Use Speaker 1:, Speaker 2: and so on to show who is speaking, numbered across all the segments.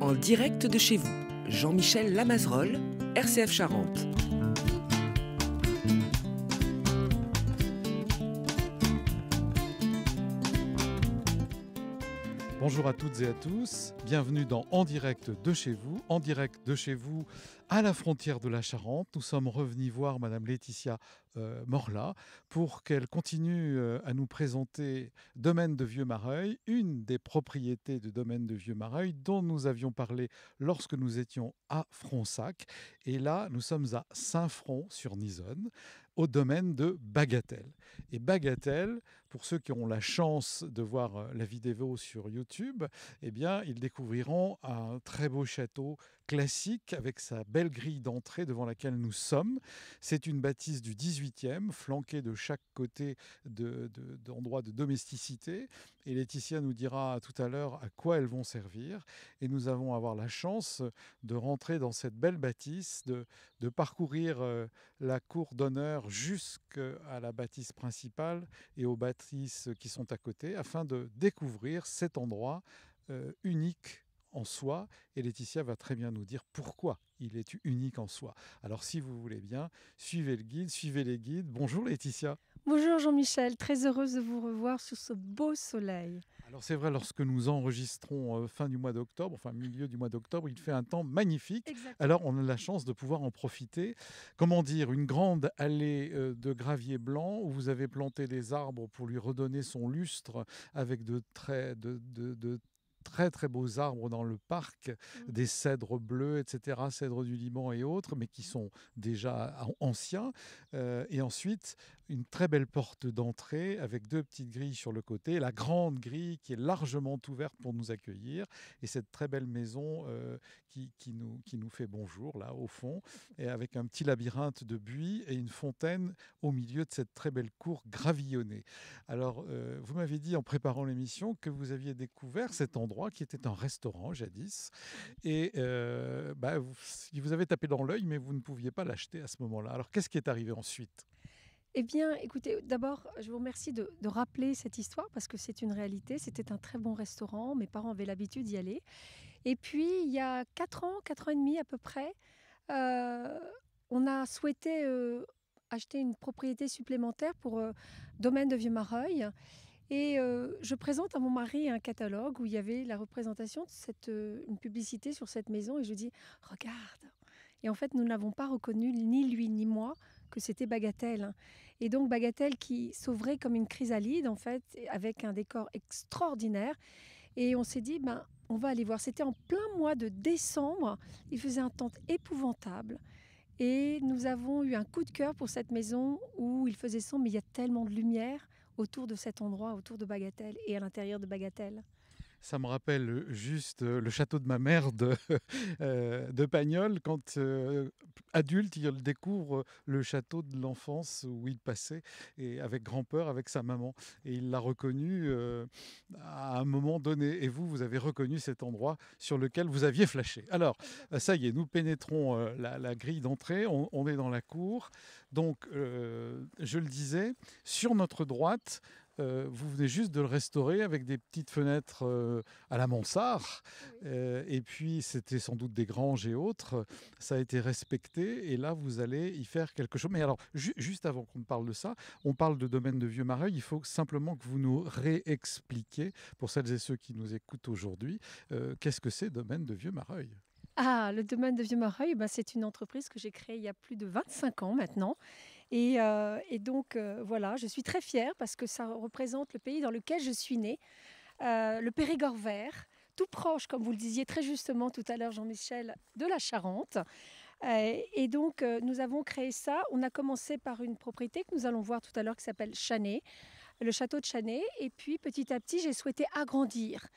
Speaker 1: En direct de chez vous, Jean-Michel Lamazerolle, RCF Charente.
Speaker 2: Bonjour à toutes et à tous, bienvenue dans En direct de chez vous, à la frontière de la Charente. Nous sommes revenus voir Madame Laetitia Morla pour qu'elle continue à nous présenter Domaine de Vieux-Mareuil, une des propriétés de Domaine de Vieux-Mareuil dont nous avions parlé lorsque nous étions à Fronsac. Et là, nous sommes à Saint-Front-sur-Nisonne, au domaine de Bagatelle. Et Bagatelle, pour ceux qui auront la chance de voir la vidéo sur YouTube, eh bien, ils découvriront un très beau château classique avec sa belle grille d'entrée devant laquelle nous sommes. C'est une bâtisse du 18e, flanquée de chaque côté d'endroits de domesticité. Et Laetitia nous dira tout à l'heure à quoi elles vont servir. Et nous allons avoir la chance de rentrer dans cette belle bâtisse, de parcourir la cour d'honneur jusqu'à la bâtisse principale et aux bâtisses qui sont à côté, afin de découvrir cet endroit unique en soi. Et Laetitia va très bien nous dire pourquoi il est unique en soi. Alors si vous voulez bien, suivez le guide, suivez les guides. Bonjour Laetitia.
Speaker 3: Bonjour Jean-Michel, très heureuse de vous revoir sous ce beau soleil.
Speaker 2: Alors c'est vrai, lorsque nous enregistrons fin du mois d'octobre, enfin milieu du mois d'octobre, il fait un temps magnifique.
Speaker 3: Exactement.
Speaker 2: Alors on a la chance de pouvoir en profiter. Comment dire, une grande allée de gravier blanc où vous avez planté des arbres pour lui redonner son lustre avec de très beaux arbres dans le parc, des cèdres bleus, etc., cèdres du Liban et autres, mais qui sont déjà anciens. Et ensuite, une très belle porte d'entrée avec deux petites grilles sur le côté, la grande grille qui est largement ouverte pour nous accueillir, et cette très belle maison qui nous fait bonjour, là, au fond, et avec un petit labyrinthe de buis et une fontaine au milieu de cette très belle cour gravillonnée. Alors, vous m'avez dit en préparant l'émission que vous aviez découvert cet endroit qui était un restaurant jadis, et vous avez tapé dans l'œil, mais vous ne pouviez pas l'acheter à ce moment-là. Alors, qu'est-ce qui est arrivé ensuite ?
Speaker 3: Eh bien, écoutez, d'abord, je vous remercie de rappeler cette histoire parce que c'est une réalité. C'était un très bon restaurant. Mes parents avaient l'habitude d'y aller. Et puis, il y a 4 ans et demi à peu près, on a souhaité acheter une propriété supplémentaire pour Domaine de Vieux-Mareuil. Et je présente à mon mari un catalogue où il y avait la représentation de une publicité sur cette maison. Et je dis, regarde. Et en fait, nous n'avons pas reconnu, ni lui ni moi, que c'était Bagatelle. Et donc Bagatelle qui s'ouvrait comme une chrysalide, en fait, avec un décor extraordinaire. Et on s'est dit, on va aller voir. C'était en plein mois de décembre. Il faisait un temps épouvantable. Et nous avons eu un coup de cœur pour cette maison où il faisait sombre, mais il y a tellement de lumière autour de cet endroit, autour de Bagatelle et à l'intérieur de Bagatelle.
Speaker 2: Ça me rappelle juste le château de ma mère de Pagnol, quand adulte, il découvre le château de l'enfance où il passait, et avec grand-peur, avec sa maman. Et il l'a reconnu à un moment donné. Et vous avez reconnu cet endroit sur lequel vous aviez flashé. Alors, ça y est, nous pénétrons la grille d'entrée, on est dans la cour. Donc, je le disais, sur notre droite, vous venez juste de le restaurer avec des petites fenêtres à la mansart. Et puis, c'était sans doute des granges et autres. Ça a été respecté. Et là, vous allez y faire quelque chose. Mais alors, juste avant qu'on parle de ça, on parle de Domaine de Vieux-Mareuil. Il faut simplement que vous nous réexpliquiez, pour celles et ceux qui nous écoutent aujourd'hui, qu'est-ce que c'est Domaine de Vieux-Mareuil ?
Speaker 3: Ah, le Domaine de Vieux-Mareuil, c'est une entreprise que j'ai créée il y a plus de 25 ans maintenant. Et donc, voilà, je suis très fière parce que ça représente le pays dans lequel je suis née, le Périgord vert, tout proche, comme vous le disiez très justement tout à l'heure, Jean-Michel, de la Charente. Et donc, nous avons créé ça. On a commencé par une propriété que nous allons voir tout à l'heure qui s'appelle Chanay, le château de Chanay. Et puis, petit à petit, j'ai souhaité agrandir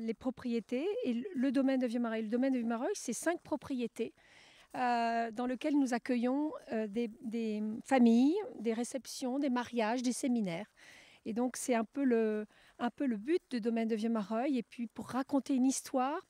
Speaker 3: les propriétés et le domaine de Vieux-Mareuil. Le domaine de Vieux-Mareuil, c'est 5 propriétés dans lesquelles nous accueillons des familles, des réceptions, des mariages, des séminaires. Et donc, c'est un peu le but du domaine de Vieux-Mareuil. Et puis, pour raconter une histoire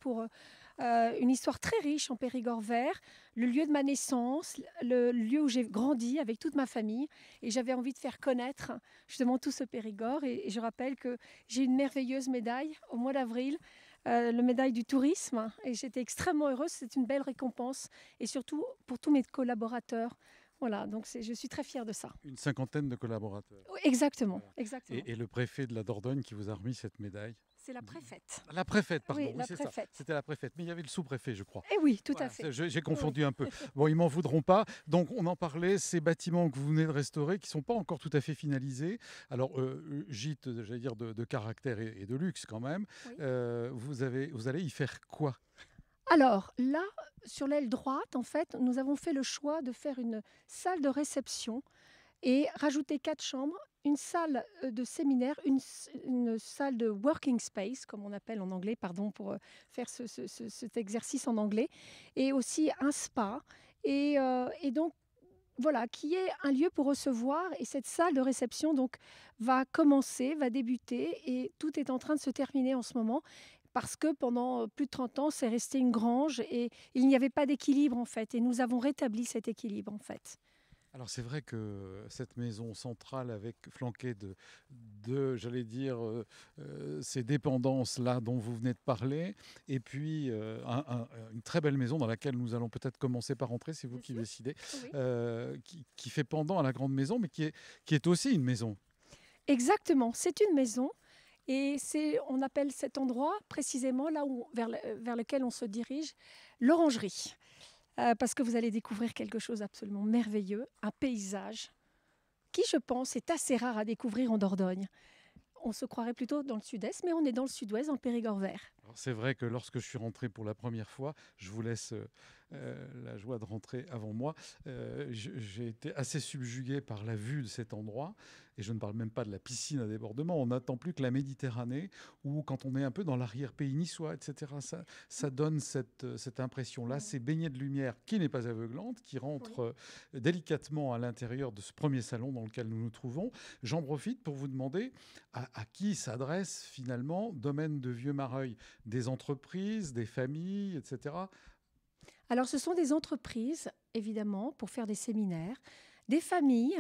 Speaker 3: très riche en Périgord vert, le lieu de ma naissance, le lieu où j'ai grandi avec toute ma famille. Et j'avais envie de faire connaître justement tout ce Périgord. Et je rappelle que j'ai une merveilleuse médaille au mois d'avril le médaille du tourisme et j'étais extrêmement heureuse. C'est une belle récompense et surtout pour tous mes collaborateurs. Voilà, donc je suis très fière de ça.
Speaker 2: Une cinquantaine de collaborateurs.
Speaker 3: Oui, exactement,
Speaker 2: Voilà.
Speaker 3: exactement.
Speaker 2: Et le préfet de la Dordogne qui vous a remis cette médaille.
Speaker 3: C'est la préfète.
Speaker 2: La préfète, pardon.
Speaker 3: Oui, la
Speaker 2: c'est
Speaker 3: préfète.
Speaker 2: ça. C'était la préfète. Mais il y avait le sous-préfet, je crois.
Speaker 3: Eh oui, tout
Speaker 2: Voilà,
Speaker 3: à fait.
Speaker 2: j'ai confondu un peu. Bon, ils m'en voudront pas. Donc, on en parlait, ces bâtiments que vous venez de restaurer, qui ne sont pas encore tout à fait finalisés. Alors, gîte, j'allais dire, de caractère et de luxe quand même.
Speaker 3: Oui.
Speaker 2: Vous allez y faire quoi?
Speaker 3: Alors là, sur l'aile droite, en fait, nous avons fait le choix de faire une salle de réception et rajouter 4 chambres, une salle de séminaire, une salle de working space, comme on appelle en anglais, pardon pour faire cet exercice en anglais, et aussi un spa. Et donc, voilà, qui est un lieu pour recevoir. Et cette salle de réception donc, va commencer, va débuter, et tout est en train de se terminer en ce moment. Parce que pendant plus de 30 ans, c'est resté une grange et il n'y avait pas d'équilibre en fait. Et nous avons rétabli cet équilibre en fait.
Speaker 2: Alors c'est vrai que cette maison centrale flanquée de j'allais dire, ces dépendances-là dont vous venez de parler, et puis une très belle maison dans laquelle nous allons peut-être commencer par entrer, c'est vous
Speaker 3: Bien
Speaker 2: qui
Speaker 3: sûr.
Speaker 2: décidez,
Speaker 3: Oui.
Speaker 2: qui fait pendant à la grande maison, mais qui est aussi une maison.
Speaker 3: Exactement, c'est une maison. Et on appelle cet endroit précisément là vers lequel on se dirige, l'orangerie. Parce que vous allez découvrir quelque chose d'absolument merveilleux, un paysage qui, je pense, est assez rare à découvrir en Dordogne. On se croirait plutôt dans le sud-est, mais on est dans le sud-ouest, dans le Périgord vert.
Speaker 2: Alors, c'est vrai que lorsque je suis rentré pour la première fois, je vous laisse la joie de rentrer avant moi, j'ai été assez subjugué par la vue de cet endroit. Et je ne parle même pas de la piscine à débordement. On n'attend plus que la Méditerranée, où quand on est un peu dans l'arrière-pays niçois, etc., ça donne cette impression-là, ces baignets de lumière qui n'est pas aveuglante, qui rentre délicatement à l'intérieur de ce premier salon dans lequel nous nous trouvons. J'en profite pour vous demander à qui s'adresse finalement Domaine de Vieux-Mareuil, des entreprises, des familles, etc.
Speaker 3: Alors, ce sont des entreprises, évidemment, pour faire des séminaires, des familles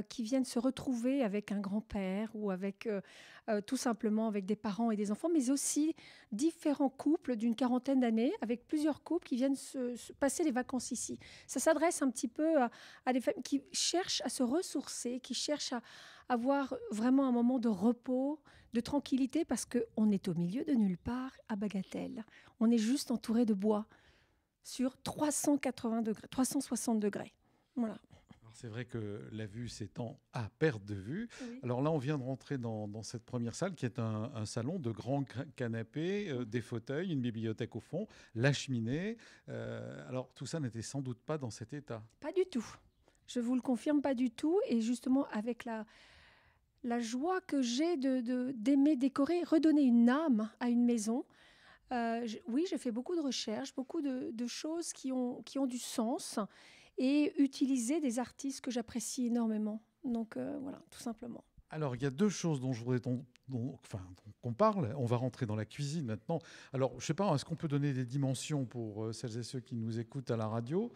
Speaker 3: qui viennent se retrouver avec un grand-père ou avec tout simplement avec des parents et des enfants, mais aussi différents couples d'une quarantaine d'années, avec plusieurs couples qui viennent se passer les vacances ici. Ça s'adresse un petit peu à des familles qui cherchent à se ressourcer, qui cherchent à avoir vraiment un moment de repos, de tranquillité, parce qu'on est au milieu de nulle part à Bagatelle. On est juste entouré de bois sur 380 degrés, 360 degrés. Voilà.
Speaker 2: C'est vrai que la vue s'étend à perte de vue.
Speaker 3: Oui.
Speaker 2: Alors là, on vient de rentrer dans cette première salle qui est un salon de grands canapés, des fauteuils, une bibliothèque au fond, la cheminée. Alors tout ça n'était sans doute pas dans cet état.
Speaker 3: Pas du tout. Je vous le confirme, pas du tout. Et justement, avec la joie que j'ai d'aimer décorer, redonner une âme à une maison, oui, j'ai fait beaucoup de recherches, beaucoup de choses qui ont du sens et utiliser des artistes que j'apprécie énormément. Donc voilà, tout simplement.
Speaker 2: Alors, il y a deux choses dont je voudrais qu'on parle. On va rentrer dans la cuisine maintenant. Alors, je ne sais pas, est-ce qu'on peut donner des dimensions pour celles et ceux qui nous écoutent à la radio?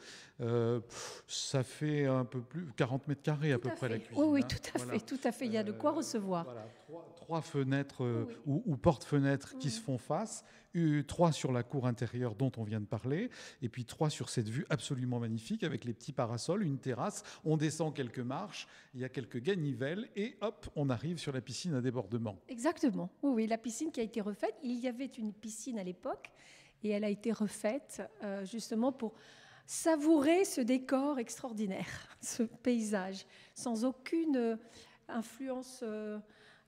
Speaker 2: Ça fait un peu plus 40 mètres carrés à peu près la cuisine.
Speaker 3: Oui,
Speaker 2: hein.
Speaker 3: tout à fait, tout à fait. Il y a de quoi recevoir.
Speaker 2: Voilà, trois fenêtres
Speaker 3: Oui.
Speaker 2: ou porte-fenêtres qui se font face. 3 sur la cour intérieure dont on vient de parler, et puis 3 sur cette vue absolument magnifique avec les petits parasols, une terrasse. On descend quelques marches, il y a quelques ganivelles, et hop, on arrive sur la piscine à débordement.
Speaker 3: Exactement. Oui, la piscine qui a été refaite. Il y avait une piscine à l'époque, et elle a été refaite justement pour savourer ce décor extraordinaire, ce paysage, sans aucune influence,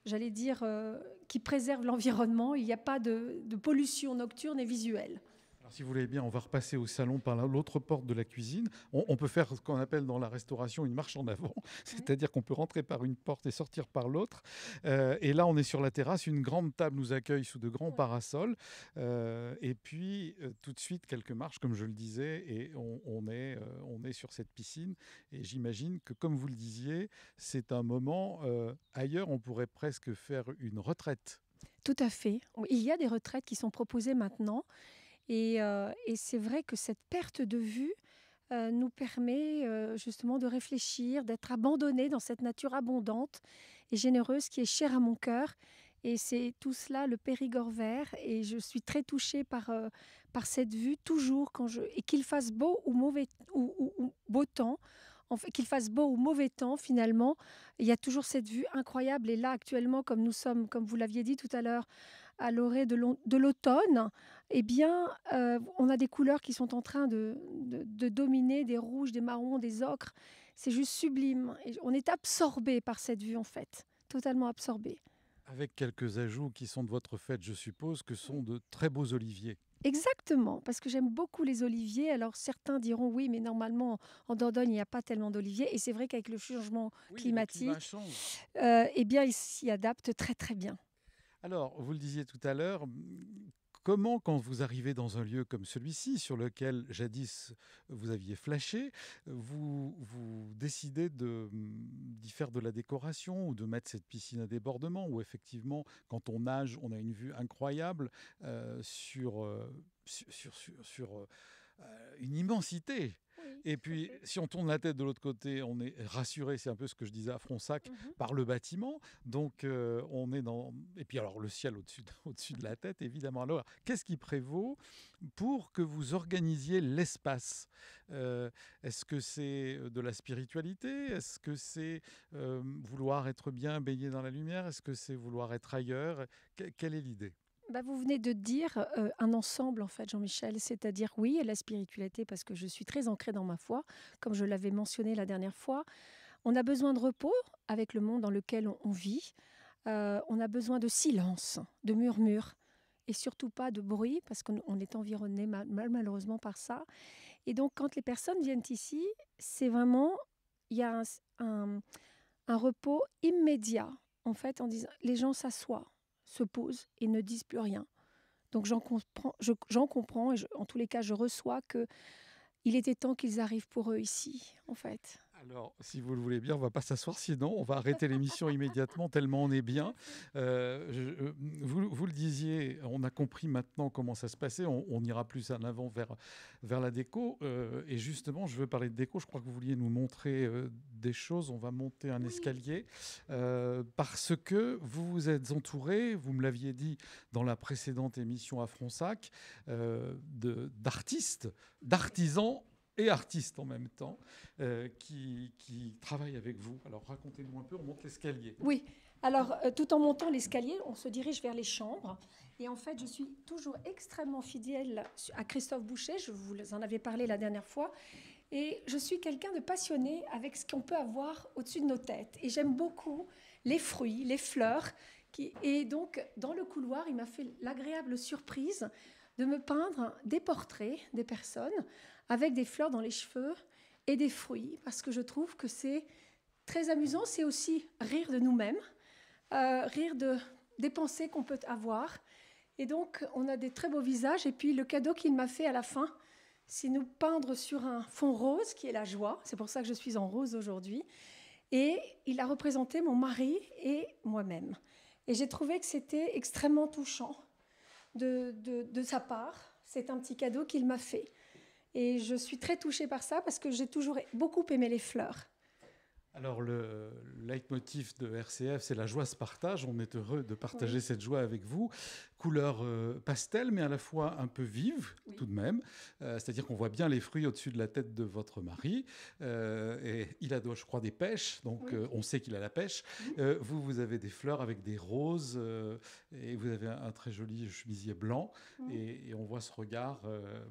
Speaker 3: j'allais dire, qui préserve l'environnement. Il n'y a pas de pollution nocturne et visuelle.
Speaker 2: Alors, si vous voulez bien, on va repasser au salon par l'autre porte de la cuisine. On peut faire ce qu'on appelle dans la restauration une marche en avant, c'est-à-dire qu'on peut rentrer par une porte et sortir par l'autre. Et là, on est sur la terrasse. Une grande table nous accueille sous de grands parasols. Et puis, tout de suite, quelques marches, comme je le disais, et on est sur cette piscine. Et j'imagine que, comme vous le disiez, c'est un moment... ailleurs, on pourrait presque faire une retraite.
Speaker 3: Tout à fait. Il y a des retraites qui sont proposées maintenant. Et c'est vrai que cette perte de vue nous permet justement de réfléchir, d'être abandonnés dans cette nature abondante et généreuse qui est chère à mon cœur. Et c'est tout cela, le Périgord vert. Et je suis très touchée par cette vue, toujours, et qu'il fasse beau ou mauvais, ou beau temps, en fait, qu'il fasse beau ou mauvais temps, finalement, il y a toujours cette vue incroyable. Et là, actuellement, comme nous sommes, comme vous l'aviez dit tout à l'heure, à l'orée de l'automne, eh bien, on a des couleurs qui sont en train de dominer, des rouges, des marrons, des ocres. C'est juste sublime. Et on est absorbé par cette vue, en fait, totalement absorbé.
Speaker 2: Avec quelques ajouts qui sont de votre fait, je suppose, que sont de très beaux oliviers.
Speaker 3: Exactement, parce que j'aime beaucoup les oliviers. Alors certains diront oui, mais normalement en Dordogne, il n'y a pas tellement d'oliviers. Et c'est vrai qu'avec le changement
Speaker 2: Oui, le climat
Speaker 3: climatique,
Speaker 2: change.
Speaker 3: eh bien, ils s'y adaptent très très bien.
Speaker 2: Alors, vous le disiez tout à l'heure, comment, quand vous arrivez dans un lieu comme celui-ci, sur lequel jadis vous aviez flashé, vous décidez d'y faire de la décoration ou de mettre cette piscine à débordement, où effectivement, quand on nage, on a une vue incroyable sur une immensité.
Speaker 3: Oui,
Speaker 2: Et
Speaker 3: tout à
Speaker 2: puis,
Speaker 3: fait.
Speaker 2: si on tourne la tête de l'autre côté, on est rassuré, c'est un peu ce que je disais à Fronsac, par le bâtiment. Donc, on est dans... Et puis, alors, le ciel au-dessus de la tête, évidemment. Alors, qu'est-ce qui prévaut pour que vous organisiez l'espace? Est-ce que c'est de la spiritualité? Est-ce que c'est vouloir être bien baigné dans la lumière? Est-ce que c'est vouloir être ailleurs? Quelle est l'idée?
Speaker 3: Bah, vous venez de dire un ensemble, en fait, Jean-Michel, c'est-à-dire oui, la spiritualité, parce que je suis très ancrée dans ma foi, comme je l'avais mentionné la dernière fois. On a besoin de repos avec le monde dans lequel on vit. On a besoin de silence, de murmures, et surtout pas de bruit, parce qu'on est environné malheureusement par ça. Et donc, quand les personnes viennent ici, c'est vraiment, il y a un, un repos immédiat, en fait, en disant, les gens s'assoient, se posent et ne disent plus rien. Donc j'en comprends et en tous les cas, je reçois que il était temps qu'ils arrivent pour eux ici, en fait.
Speaker 2: Alors, si vous le voulez bien, on va pas s'asseoir, sinon on va arrêter l'émission immédiatement, tellement on est bien. Vous le disiez, on a compris maintenant comment ça se passait, on ira plus en avant vers la déco. Et justement, je veux parler de déco, je crois que vous vouliez nous montrer des choses, on va monter un escalier, parce que vous vous êtes entouré, vous me l'aviez dit dans la précédente émission à Fronsac, d'artistes, d'artisans et artistes en même temps, qui travaillent avec vous. Alors racontez-nous un peu, on monte l'escalier.
Speaker 3: Oui, alors tout en montant l'escalier, on se dirige vers les chambres. Et en fait, je suis toujours extrêmement fidèle à Christophe Boucher, je vous en avais parlé la dernière fois. Et je suis quelqu'un de passionné avec ce qu'on peut avoir au-dessus de nos têtes. Et j'aime beaucoup les fruits, les fleurs. Et donc, dans le couloir, il m'a fait l'agréable surprise de me peindre des portraits des personnes avec des fleurs dans les cheveux et des fruits, parce que je trouve que c'est très amusant. C'est aussi rire de nous-mêmes, rire des pensées qu'on peut avoir. Et donc, on a des très beaux visages. Et puis, le cadeau qu'il m'a fait à la fin, c'est nous peindre sur un fond rose, qui est la joie. C'est pour ça que je suis en rose aujourd'hui. Et il a représenté mon mari et moi-même. Et j'ai trouvé que c'était extrêmement touchant de sa part. C'est un petit cadeau qu'il m'a fait. Et je suis très touchée par ça parce que j'ai toujours beaucoup aimé les fleurs.
Speaker 2: Alors, le leitmotiv de RCF, c'est la joie se partage. On est heureux de partager cette joie avec vous. Couleur pastel, mais à la fois un peu vive, tout de même. C'est-à-dire qu'on voit bien les fruits au-dessus de la tête de votre mari. Et il a, je crois, des pêches, donc on sait qu'il a la pêche. Vous avez des fleurs avec des roses, et vous avez un très joli chemisier blanc. Et on voit ce regard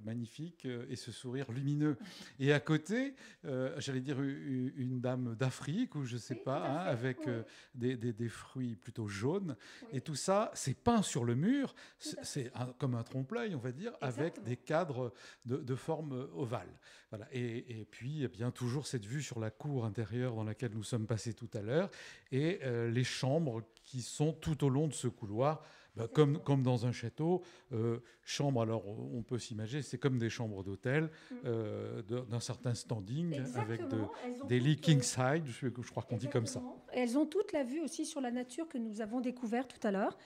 Speaker 2: magnifique et ce sourire lumineux. Et à côté, j'allais dire une dame d'Afrique, ou je ne sais pas, hein, avec des fruits plutôt jaunes. Et tout ça, c'est peint sur le mur. C'est comme un trompe-l'œil, on va dire, avec des cadres de forme ovale. Voilà. Et puis, eh bien, toujours cette vue sur la cour intérieure dans laquelle nous sommes passés tout à l'heure, et les chambres qui sont tout au long de ce couloir. Comme dans un château, chambres, alors on peut s'imaginer, c'est comme des chambres d'hôtel, d'un certain standing. Exactement. Avec des lits king side, je crois qu'on dit comme ça.
Speaker 3: Et elles ont toute la vue aussi sur la nature que nous avons découvert tout à l'heure.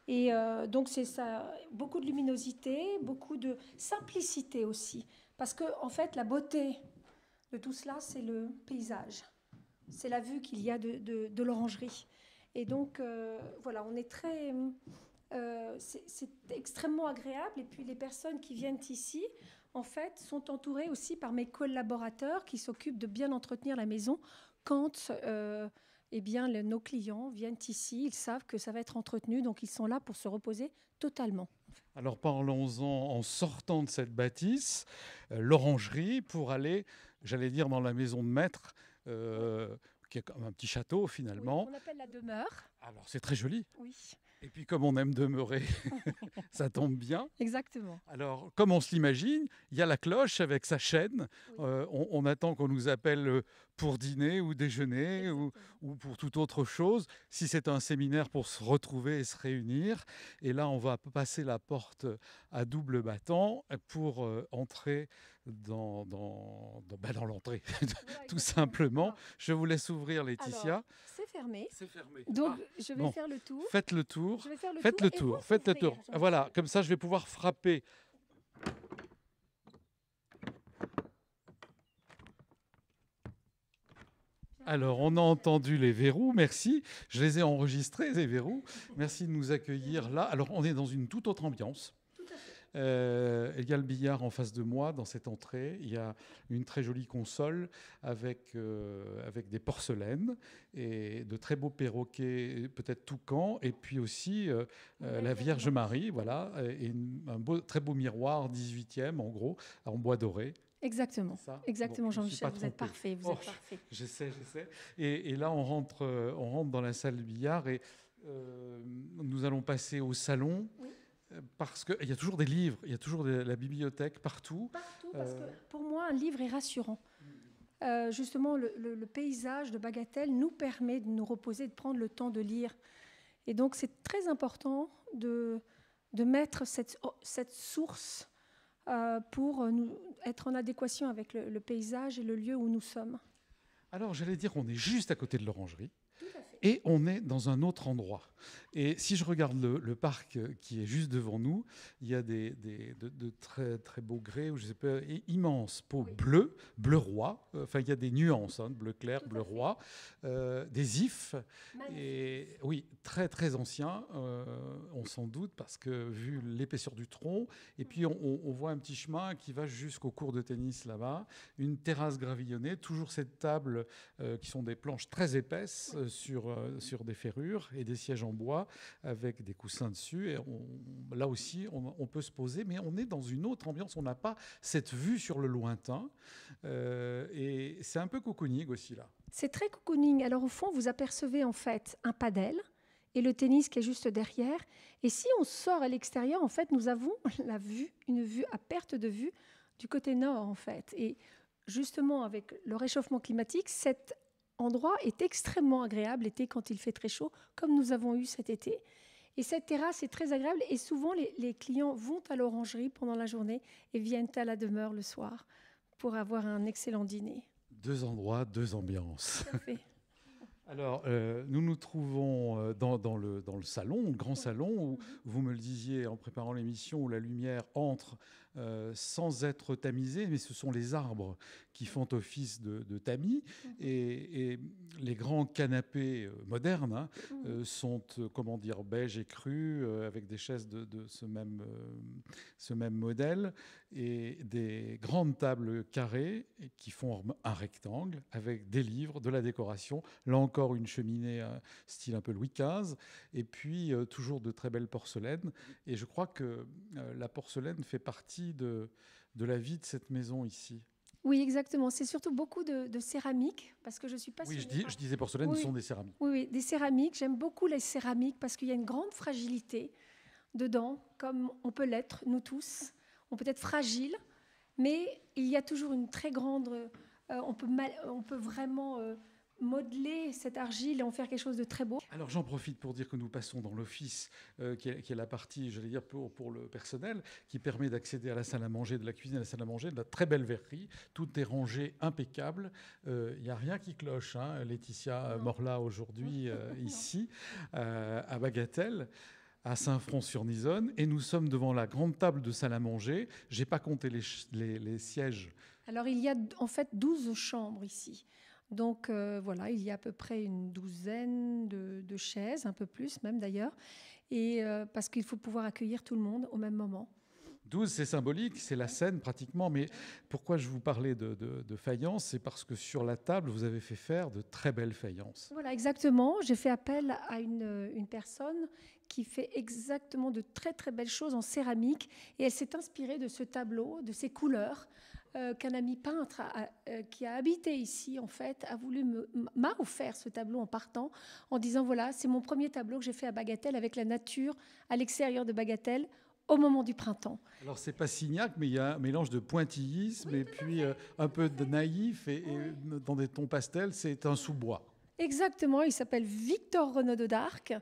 Speaker 3: Et donc c'est ça, beaucoup de luminosité, beaucoup de simplicité aussi. Parce que en fait, la beauté de tout cela, c'est le paysage. C'est la vue qu'il y a de l'orangerie. Et donc, voilà, on est très... c'est extrêmement agréable. Et puis, les personnes qui viennent ici, en fait, sont entourées aussi par mes collaborateurs qui s'occupent de bien entretenir la maison quand... eh bien, nos clients viennent ici, ils savent que ça va être entretenu, donc ils sont là pour se reposer totalement.
Speaker 2: Alors parlons-en en sortant de cette bâtisse, l'orangerie, pour aller, j'allais dire, dans la maison de maître, qui est comme un petit château finalement.
Speaker 3: Oui, on appelle la demeure.
Speaker 2: Alors c'est très joli.
Speaker 3: Oui,
Speaker 2: Et puis comme on aime demeurer, ça tombe bien.
Speaker 3: exactement.
Speaker 2: Alors comme on se l'imagine, il y a la cloche avec sa chaîne.
Speaker 3: Oui.
Speaker 2: On attend qu'on nous appelle pour dîner ou déjeuner ou pour toute autre chose. Si c'est un séminaire, pour se retrouver et se réunir. Et là, on va passer la porte à double battant pour entrer dans l'entrée,
Speaker 3: Voilà,
Speaker 2: tout
Speaker 3: exactement.
Speaker 2: simplement.
Speaker 3: Alors,
Speaker 2: Je vous laisse ouvrir, Laetitia.
Speaker 3: alors, c'est fermé.
Speaker 2: C'est fermé.
Speaker 3: Donc,
Speaker 2: Ah,
Speaker 3: je vais
Speaker 2: bon.
Speaker 3: faire le tour.
Speaker 2: Faites le tour.
Speaker 3: Je vais faire le
Speaker 2: Faites
Speaker 3: tour.
Speaker 2: le
Speaker 3: et
Speaker 2: tour.
Speaker 3: vous
Speaker 2: Faites le
Speaker 3: s'ouvrir,
Speaker 2: tour.
Speaker 3: Jean-Michel.
Speaker 2: Voilà, comme ça, je vais pouvoir frapper. Alors, on a entendu les verrous, merci. Je les ai enregistrés, les verrous. Merci de nous accueillir là. Alors, on est dans une toute autre ambiance.
Speaker 3: Tout à fait.
Speaker 2: Il y a le billard en face de moi, dans cette entrée. Il y a une très jolie console avec des porcelaines et de très beaux perroquets, peut-être toucans, et puis aussi la Vierge Marie, voilà, et très beau miroir 18e, en gros, en bois doré.
Speaker 3: Exactement.
Speaker 2: Ça
Speaker 3: Exactement,
Speaker 2: bon, je me suis
Speaker 3: Jean-Michel.
Speaker 2: pas
Speaker 3: Vous êtes
Speaker 2: trompé.
Speaker 3: parfait. Vous
Speaker 2: Oh,
Speaker 3: êtes parfait.
Speaker 2: je sais. Et là, on rentre dans la salle de billard et nous allons passer au salon.
Speaker 3: Oui.
Speaker 2: Parce qu'il y a toujours des livres, il y a toujours la bibliothèque partout.
Speaker 3: Partout, parce que pour moi, un livre est rassurant. Justement, le paysage de Bagatelle nous permet de nous reposer, de prendre le temps de lire. Et donc, c'est très important de mettre cette source pour être en adéquation avec le paysage et le lieu où nous sommes.
Speaker 2: Alors, j'allais dire qu'on est juste à côté de l'orangerie.
Speaker 3: Tout à fait.
Speaker 2: Et on est dans un autre endroit. Et si je regarde le parc qui est juste devant nous, il y a de très, très beaux grès, ou je sais pas, immenses pots
Speaker 3: Oui.
Speaker 2: bleus, bleu roi. Enfin, il y a des nuances, hein, bleu clair,
Speaker 3: Tout à
Speaker 2: bleu
Speaker 3: fait.
Speaker 2: roi, des ifs.
Speaker 3: Magnifique.
Speaker 2: Et oui, très, très anciens, on s'en doute, parce que vu l'épaisseur du tronc, et puis on voit un petit chemin qui va jusqu'au court de tennis là-bas, une terrasse gravillonnée, toujours cette table qui sont des planches très épaisses sur des ferrures et des sièges en bois avec des coussins dessus. Et là aussi, on peut se poser, mais on est dans une autre ambiance. On n'a pas cette vue sur le lointain. Et c'est un peu cocooning aussi là.
Speaker 3: C'est très cocooning. Alors, au fond, vous apercevez en fait un padel et le tennis qui est juste derrière. Et si on sort à l'extérieur, en fait, nous avons une vue à perte de vue du côté nord, en fait. Et justement, avec le réchauffement climatique, cet endroit est extrêmement agréable l'été quand il fait très chaud, comme nous avons eu cet été. Et cette terrasse est très agréable et souvent les clients vont à l'orangerie pendant la journée et viennent à la demeure le soir pour avoir un excellent dîner.
Speaker 2: Deux endroits, deux ambiances.
Speaker 3: Tout à fait.
Speaker 2: Alors, nous nous trouvons dans le salon, le grand salon, où vous me le disiez en préparant l'émission, où la lumière entre sans être tamisée, mais ce sont les arbres qui font office de tamis. Et les grands canapés modernes sont, comment dire, beige et cru, avec des chaises de ce même modèle, et des grandes tables carrées qui font un rectangle, avec des livres, de la décoration. Là encore, une cheminée style un peu Louis XV, et puis toujours de très belles porcelaines. Et je crois que la porcelaine fait partie de la vie de cette maison ici.
Speaker 3: Oui, exactement. C'est surtout beaucoup de céramique, parce que je suis passionnée.
Speaker 2: Oui, je disais porcelaine,
Speaker 3: Oui.
Speaker 2: ce sont des céramiques.
Speaker 3: Oui, des céramiques. J'aime beaucoup les céramiques parce qu'il y a une grande fragilité dedans, comme on peut l'être, nous tous. On peut être fragile, mais il y a toujours une très grande... on peut vraiment modeler cette argile et en faire quelque chose de très beau.
Speaker 2: Alors j'en profite pour dire que nous passons dans l'office, qui est la partie, j'allais dire, pour le personnel, qui permet d'accéder à la salle à manger, de la cuisine à la salle à manger, de la très belle verrerie. Tout est rangé impeccable. Il n'y a rien qui cloche, hein, Laetitia Morla aujourd'hui ici, à Bagatelle, à Saint-Front-sur-Nisonne. Et nous sommes devant la grande table de salle à manger. Je n'ai pas compté les sièges.
Speaker 3: Alors il y a en fait 12 chambres ici. Donc voilà, il y a à peu près une douzaine de chaises, un peu plus même d'ailleurs, et parce qu'il faut pouvoir accueillir tout le monde au même moment.
Speaker 2: 12, c'est symbolique, c'est la scène pratiquement. Mais pourquoi je vous parlais de faïence? C'est parce que sur la table, vous avez fait faire de très belles faïences.
Speaker 3: Voilà, exactement. J'ai fait appel à une personne qui fait exactement de très très belles choses en céramique, et elle s'est inspirée de ce tableau, de ces couleurs qu'un ami peintre qui a habité ici en fait m'a offert ce tableau en partant, en disant voilà, c'est mon premier tableau que j'ai fait à Bagatelle avec la nature à l'extérieur de Bagatelle au moment du printemps.
Speaker 2: Alors, c'est pas Signac, mais il y a un mélange de pointillisme et puis un peu de naïf et dans des tons pastels, c'est un sous-bois.
Speaker 3: Exactement, il s'appelle Victor Renaudot d'Arc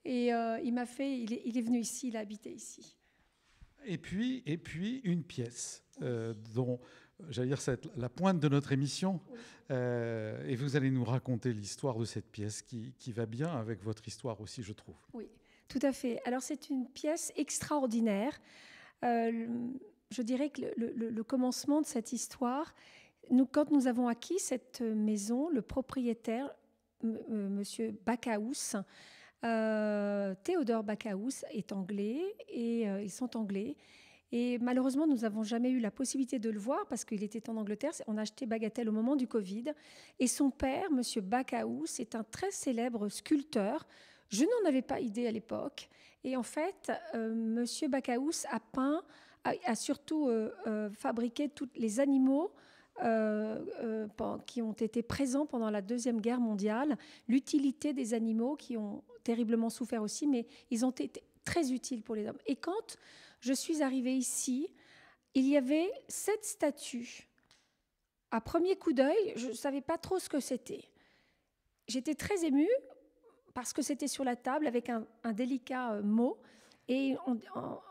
Speaker 3: et il est venu ici, il a habité ici.
Speaker 2: Et puis une pièce dont, j'allais dire, c'est la pointe de notre émission.
Speaker 3: Oui.
Speaker 2: Et vous allez nous raconter l'histoire de cette pièce qui va bien avec votre histoire aussi, je trouve.
Speaker 3: Oui, tout à fait. Alors c'est une pièce extraordinaire. Je dirais que le commencement de cette histoire, quand nous avons acquis cette maison, le propriétaire, Monsieur Backhaus, Théodore Backhaus est anglais et ils sont anglais. Et malheureusement, nous n'avons jamais eu la possibilité de le voir parce qu'il était en Angleterre. On a acheté Bagatelle au moment du Covid. Et son père, Monsieur Backhaus, est un très célèbre sculpteur. Je n'en avais pas idée à l'époque. Et en fait, Monsieur Backhaus a peint, a surtout fabriqué tous les animaux qui ont été présents pendant la Deuxième Guerre mondiale, l'utilité des animaux qui ont terriblement souffert aussi, mais ils ont été très utiles pour les hommes. Et quand je suis arrivée ici, il y avait 7 statues. À premier coup d'œil, je ne savais pas trop ce que c'était. J'étais très émue parce que c'était sur la table avec un délicat mot et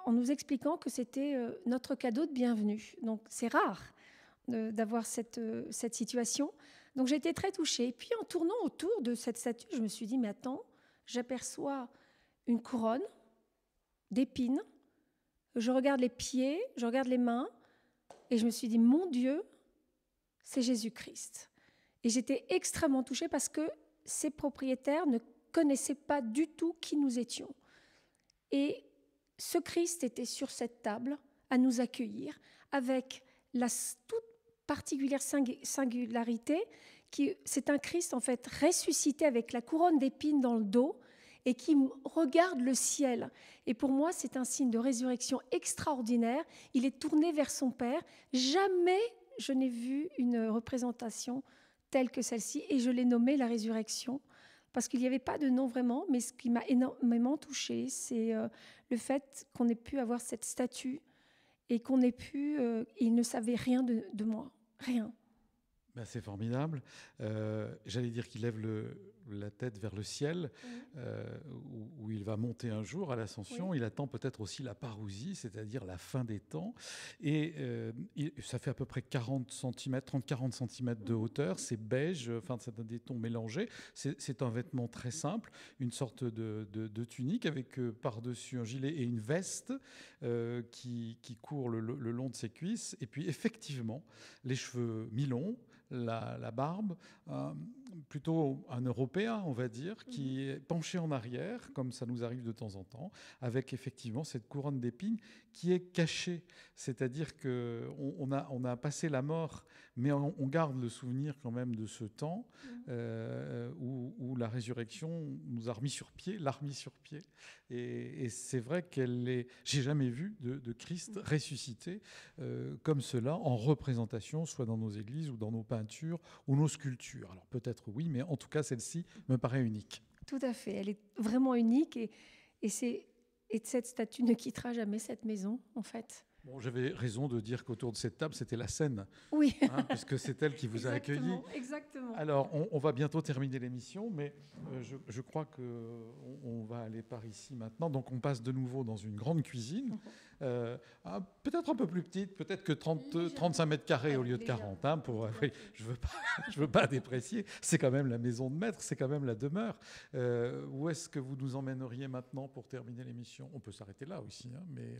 Speaker 3: en nous expliquant que c'était notre cadeau de bienvenue. Donc c'est rare d'avoir cette situation. Donc j'ai été très touchée. Et puis en tournant autour de cette statue, je me suis dit, mais attends, j'aperçois une couronne d'épines. Je regarde les pieds, je regarde les mains, et je me suis dit, mon Dieu, c'est Jésus-Christ. Et j'étais extrêmement touchée parce que ces propriétaires ne connaissaient pas du tout qui nous étions. Et ce Christ était sur cette table à nous accueillir avec la toute particulière singularité, c'est un Christ en fait ressuscité avec la couronne d'épines dans le dos et qui regarde le ciel. Et pour moi, c'est un signe de résurrection extraordinaire. Il est tourné vers son Père. Jamais je n'ai vu une représentation telle que celle-ci, et je l'ai nommée la résurrection, parce qu'il n'y avait pas de nom vraiment, mais ce qui m'a énormément touchée, c'est le fait qu'on ait pu avoir cette statue et qu'on ait pu... il ne savait rien de moi, rien.
Speaker 2: Ben, c'est formidable. J'allais dire qu'il lève la tête vers le ciel, où il va monter un jour à l'ascension. Oui. Il attend peut-être aussi la parousie, c'est-à-dire la fin des temps. Et ça fait à peu près 30-40 cm de hauteur. C'est beige, enfin, c'est des tons mélangés. C'est un vêtement très simple, une sorte de tunique avec par-dessus un gilet et une veste qui court le long de ses cuisses. Et puis effectivement, les cheveux mi-longs, la barbe, plutôt un Européen, on va dire, qui est penché en arrière, comme ça nous arrive de temps en temps, avec effectivement cette couronne d'épines qui est cachée. C'est-à-dire qu'on a passé la mort, mais on garde le souvenir quand même de ce temps où la résurrection nous a remis sur pied, l'a remis sur pied. Et c'est vrai qu'elle est... J'ai jamais vu de Christ ressuscité comme cela, en représentation, soit dans nos églises ou dans nos peintures ou nos sculptures. Alors peut-être oui, mais en tout cas, celle-ci me paraît unique.
Speaker 3: Tout à fait, elle est vraiment unique et cette statue ne quittera jamais cette maison, en fait.
Speaker 2: Bon, j'avais raison de dire qu'autour de cette table, c'était la scène.
Speaker 3: Oui.
Speaker 2: Puisque c'est elle qui vous a accueilli.
Speaker 3: Exactement.
Speaker 2: Alors, on va bientôt terminer l'émission, mais je crois qu'on va aller par ici maintenant. Donc, on passe de nouveau dans une grande cuisine, peut-être un peu plus petite, peut-être que 35 mètres carrés au lieu de 40. Oui, je veux pas déprécier. C'est quand même la maison de maître, c'est quand même la demeure. Où est-ce que vous nous emmèneriez maintenant pour terminer l'émission? On peut s'arrêter là aussi, mais...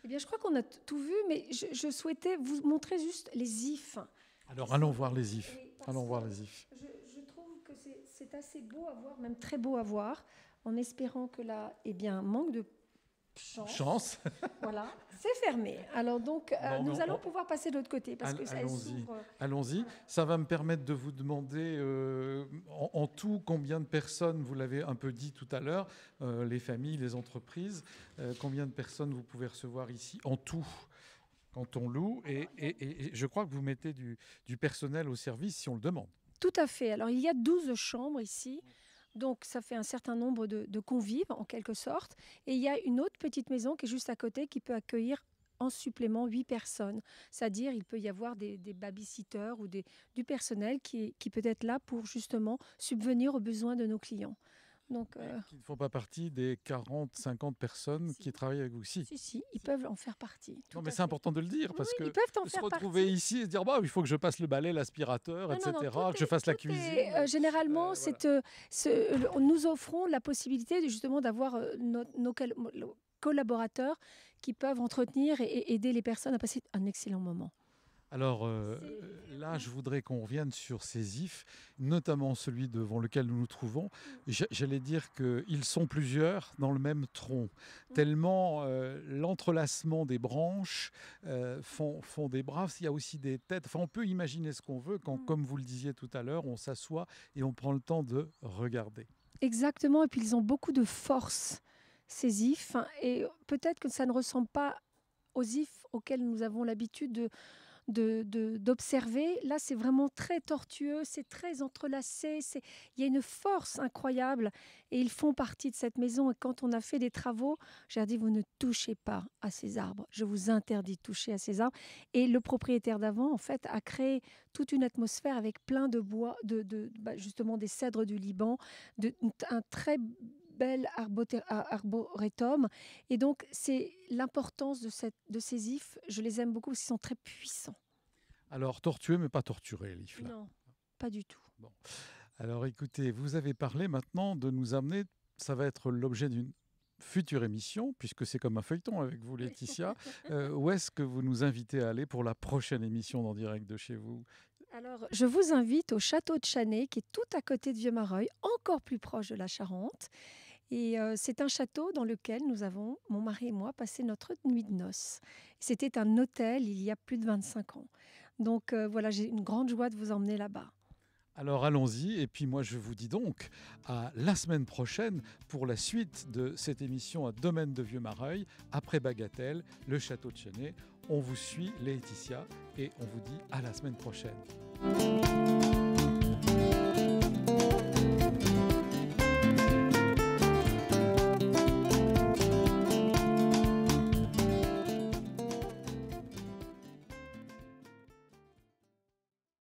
Speaker 3: Eh bien, je crois qu'on a tout vu, mais je souhaitais vous montrer juste les ifs.
Speaker 2: Alors allons voir les ifs.
Speaker 3: Et parce
Speaker 2: Allons voir
Speaker 3: que
Speaker 2: les ifs.
Speaker 3: je trouve que c'est assez beau à voir, même très beau à voir, en espérant que là, eh bien, manque de chance. Voilà, c'est fermé. Alors donc,
Speaker 2: Bon,
Speaker 3: nous allons pouvoir passer de l'autre côté parce que ça
Speaker 2: allons-y.
Speaker 3: s'ouvre.
Speaker 2: Allons-y. Ça va me permettre de vous demander en tout combien de personnes, vous l'avez un peu dit tout à l'heure, les familles, les entreprises, combien de personnes vous pouvez recevoir ici en tout quand on loue. Et je crois que vous mettez du personnel au service si on le demande.
Speaker 3: Tout à fait. Alors, il y a 12 chambres ici. Donc, ça fait un certain nombre de convives, en quelque sorte. Et il y a une autre petite maison qui est juste à côté qui peut accueillir en supplément 8 personnes. C'est-à-dire, il peut y avoir des babysitters ou du personnel qui peut être là pour justement subvenir aux besoins de nos clients. Donc,
Speaker 2: Qui ne font pas partie des 40, 50 personnes qui travaillent avec vous. Si.
Speaker 3: si, ils peuvent en faire partie.
Speaker 2: Non, mais c'est important de le dire parce
Speaker 3: Oui,
Speaker 2: que
Speaker 3: ils peuvent en
Speaker 2: se
Speaker 3: faire
Speaker 2: retrouver
Speaker 3: partie.
Speaker 2: ici et se dire bah, il faut que je passe le balai, l'aspirateur,
Speaker 3: Non,
Speaker 2: etc.,
Speaker 3: non, non,
Speaker 2: que je fasse la
Speaker 3: tout
Speaker 2: cuisine.
Speaker 3: est, généralement, nous offrons la possibilité justement d'avoir nos collaborateurs qui peuvent entretenir et aider les personnes à passer un excellent moment.
Speaker 2: Alors là, je voudrais qu'on revienne sur ces ifs, notamment celui devant lequel nous nous trouvons. J'allais dire qu'ils sont plusieurs dans le même tronc, tellement l'entrelacement des branches font des bras. Il y a aussi des têtes. Enfin, on peut imaginer ce qu'on veut quand, comme vous le disiez tout à l'heure, on s'assoit et on prend le temps de regarder.
Speaker 3: Exactement, et puis ils ont beaucoup de force, ces ifs, et peut-être que ça ne ressemble pas aux ifs auxquels nous avons l'habitude d'observer. Là, c'est vraiment très tortueux, c'est très entrelacé, il y a une force incroyable et ils font partie de cette maison. Et quand on a fait des travaux, j'ai dit, vous ne touchez pas à ces arbres. Je vous interdis de toucher à ces arbres. Et le propriétaire d'avant, en fait, a créé toute une atmosphère avec plein de bois, justement des cèdres du Liban, un très bel arboretum. Et donc, c'est l'importance de ces ifs. Je les aime beaucoup parce qu'ils sont très puissants.
Speaker 2: Alors, tortueux, mais pas torturé, l'if, là.
Speaker 3: Non, pas du tout.
Speaker 2: Bon. Alors, écoutez, vous avez parlé maintenant de nous amener, ça va être l'objet d'une future émission, puisque c'est comme un feuilleton avec vous, Laetitia. Où est-ce que vous nous invitez à aller pour la prochaine émission d'En Direct de chez vous ?
Speaker 3: Alors, je vous invite au château de Chanay, qui est tout à côté de Vieux-Mareuil, encore plus proche de la Charente. Et c'est un château dans lequel nous avons, mon mari et moi, passé notre nuit de noces. C'était un hôtel il y a plus de 25 ans. Donc voilà, j'ai une grande joie de vous emmener là-bas.
Speaker 2: Alors allons-y, et puis moi je vous dis donc à la semaine prochaine pour la suite de cette émission à Domaine de Vieux-Mareuil, après Bagatelle, le château de Chanay. On vous suit, Laetitia, et on vous dit à la semaine prochaine.